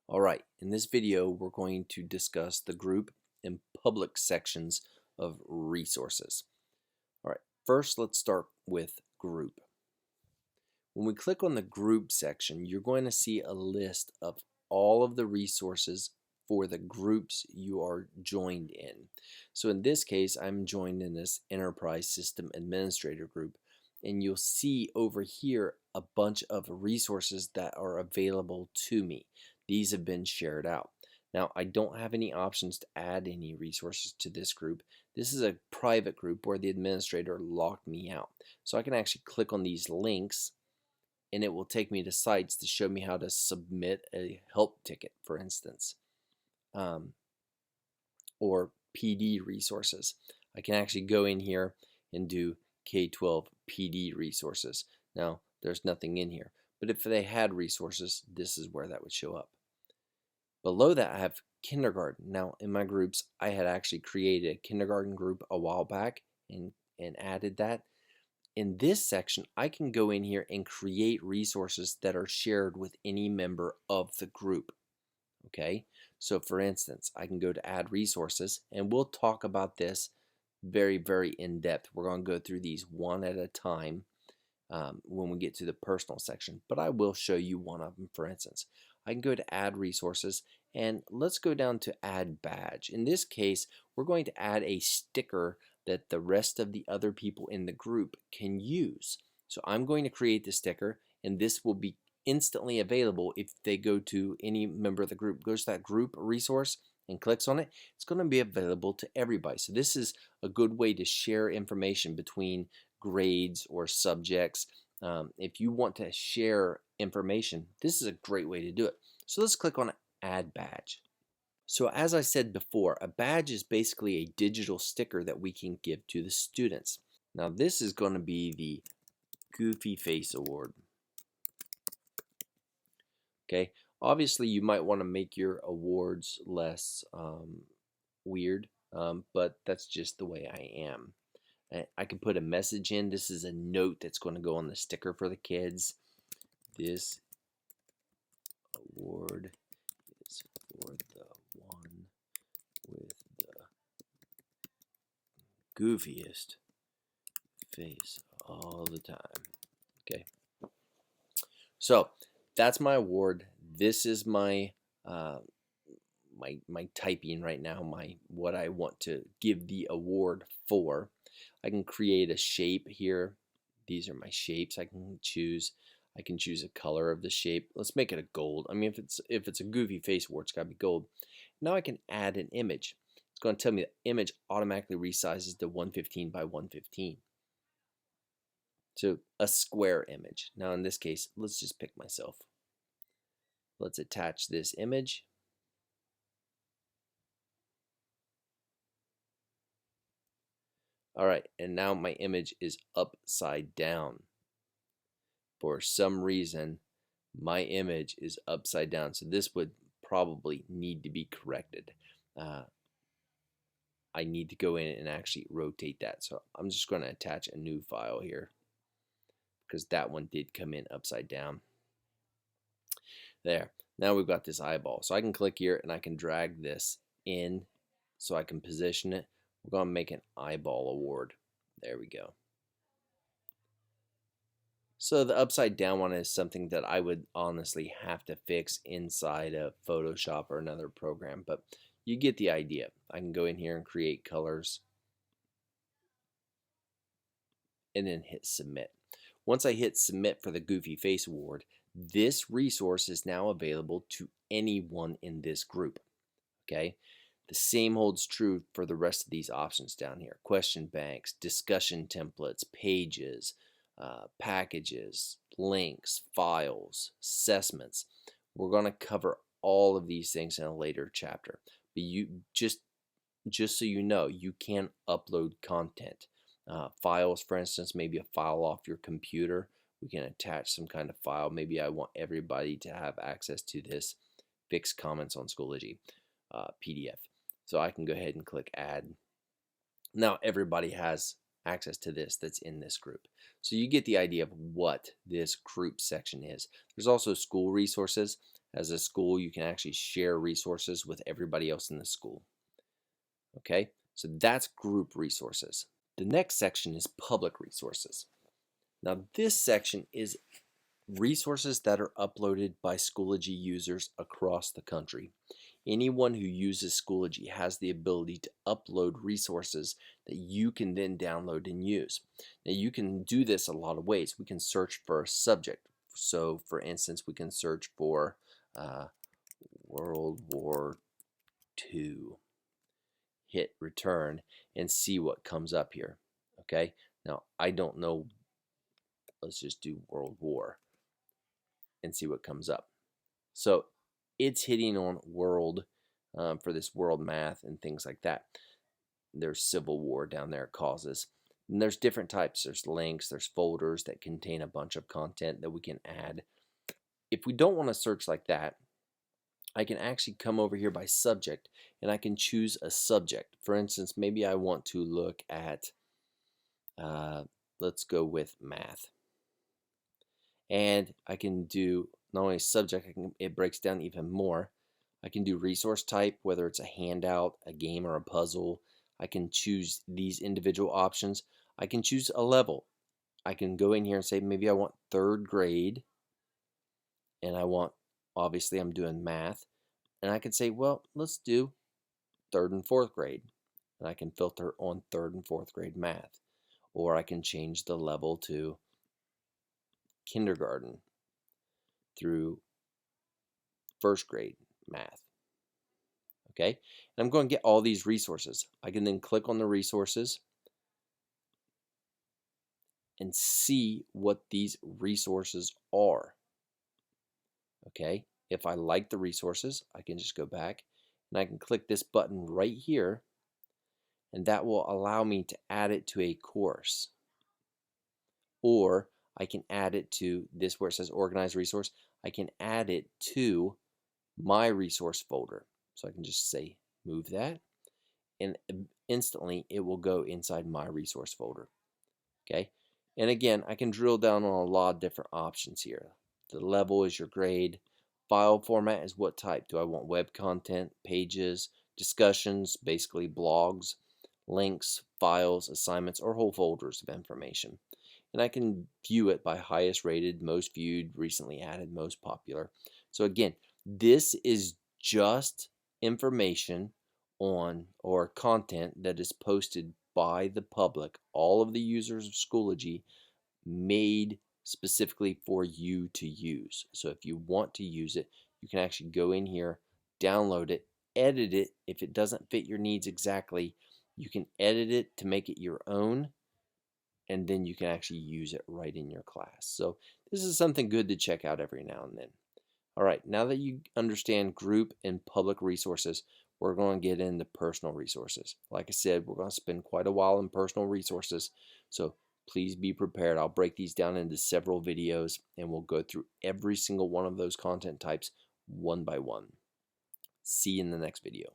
All right, in this video, we're going to discuss the group and public sections of resources. All right, first let's start with group. When we click on the group section, you're going to see a list of all of the resources for the groups you are joined in. So in this case, I'm joined in this Enterprise System Administrator group, and you'll see over here a bunch of resources that are available to me. These have been shared out. Now, I don't have any options to add any resources to this group. This is a private group where the administrator locked me out. So I can actually click on these links and it will take me to sites to show me how to submit a help ticket, for instance, or PD resources. I can actually go in here and do K-12 PD resources. Now, there's nothing in here, but if they had resources, this is where that would show up. Below that, I have kindergarten. Now, in my groups, I had actually created a kindergarten group a while back and added that. In this section, I can go in here and create resources that are shared with any member of the group. Okay, so for instance, I can go to add resources, and we'll talk about this very, very in depth. We're going to go through these one at a time when we get to the personal section, but I will show you one of them. For instance, I can go to add resources, and let's go down to add badge. In this case, we're going to add a sticker that the rest of the other people in the group can use. So I'm going to create the sticker, and this will be instantly available if they go to any member of the group, goes to that group resource and clicks on it. It's going to be available to everybody. So this is a good way to share information between grades or subjects. If you want to share information, this is a great way to do it. So let's click on Add Badge. So as I said before, a badge is basically a digital sticker that we can give to the students. Now this is going to be the Goofy Face Award. Okay, obviously you might want to make your awards less weird, but that's just the way I am. I can put a message in. This is a note that's going to go on the sticker for the kids. This award is for the one with the goofiest face all the time. Okay, so that's my award. This is my my typing right now, what I want to give the award for. I can create a shape here. These are my shapes I can choose. I can choose a color of the shape. Let's make it a gold. I mean, if it's a goofy face award, it's got to be gold. Now I can add an image. It's going to tell me the image automatically resizes to 115 by 115. So a square image. Now in this case, let's just pick myself. Let's attach this image. All right, and now my image is upside down. For some reason, my image is upside down, so this would probably need to be corrected. I need to go in and actually rotate that. So I'm just going to attach a new file here because that one did come in upside down. There. Now we've got this eyeball. So I can click here and I can drag this in so I can position it. We're going to make an eyeball award. There we go. So the upside down one is something that I would honestly have to fix inside of Photoshop or another program, but you get the idea. I can go in here and create colors and then hit submit. Once I hit submit for the Goofy Face Award, this resource is now available to anyone in this group. Okay? The same holds true for the rest of these options down here. Question banks, discussion templates, pages, packages, links, files, assessments. We're going to cover all of these things in a later chapter. But you just so you know, you can upload content. Files, for instance, maybe a file off your computer. We can attach some kind of file. Maybe I want everybody to have access to this fixed comments on Schoology PDF. So I can go ahead and click add. Now everybody has access to this that's in this group. So you get the idea of what this group section is. There's also school resources. As a school, you can actually share resources with everybody else in the school. Okay, so that's group resources. The next section is public resources. Now this section is resources that are uploaded by Schoology users across the country. Anyone who uses Schoology has the ability to upload resources that you can then download and use. Now you can do this a lot of ways. We can search for a subject. So for instance, we can search for World War II. Hit return and see what comes up here. Okay, now I don't know, let's just do World War and see what comes up. So it's hitting on world for this world math and things like that. There's Civil War down there, causes. And there's different types. There's links, there's folders that contain a bunch of content that we can add. If we don't want to search like that, I can actually come over here by subject and I can choose a subject. For instance, maybe I want to look at, let's go with math. And I can do not only subject, it breaks down even more. I can do resource type, whether it's a handout, a game, or a puzzle. I can choose these individual options. I can choose a level. I can go in here and say maybe I want 3rd grade, and I want, obviously I'm doing math, and I can say, well, let's do 3rd and 4th grade, and I can filter on 3rd and 4th grade math, or I can change the level to kindergarten through 1st grade math. Okay, and I'm going to get all these resources. I can then click on the resources and see what these resources are. Okay, if I like the resources, I can just go back and I can click this button right here, and that will allow me to add it to a course. Or I can add it to this where it says organize resource. I can add it to my resource folder. So I can just say move that, and instantly it will go inside my resource folder. Okay, and again, I can drill down on a lot of different options here. The level is your grade. File format is what type. Do I want web content, pages, discussions, basically blogs, links, files, assignments, or whole folders of information. And I can view it by highest rated, most viewed, recently added, most popular. So again, this is just information on or content that is posted by the public, all of the users of Schoology, made specifically for you to use. So if you want to use it, you can actually go in here, download it, edit it. If it doesn't fit your needs exactly, you can edit it to make it your own, and then you can actually use it right in your class. So this is something good to check out every now and then. All right, now that you understand group and public resources, we're going to get into personal resources. Like I said, we're going to spend quite a while in personal resources, so please be prepared. I'll break these down into several videos, and we'll go through every single one of those content types one by one. See you in the next video.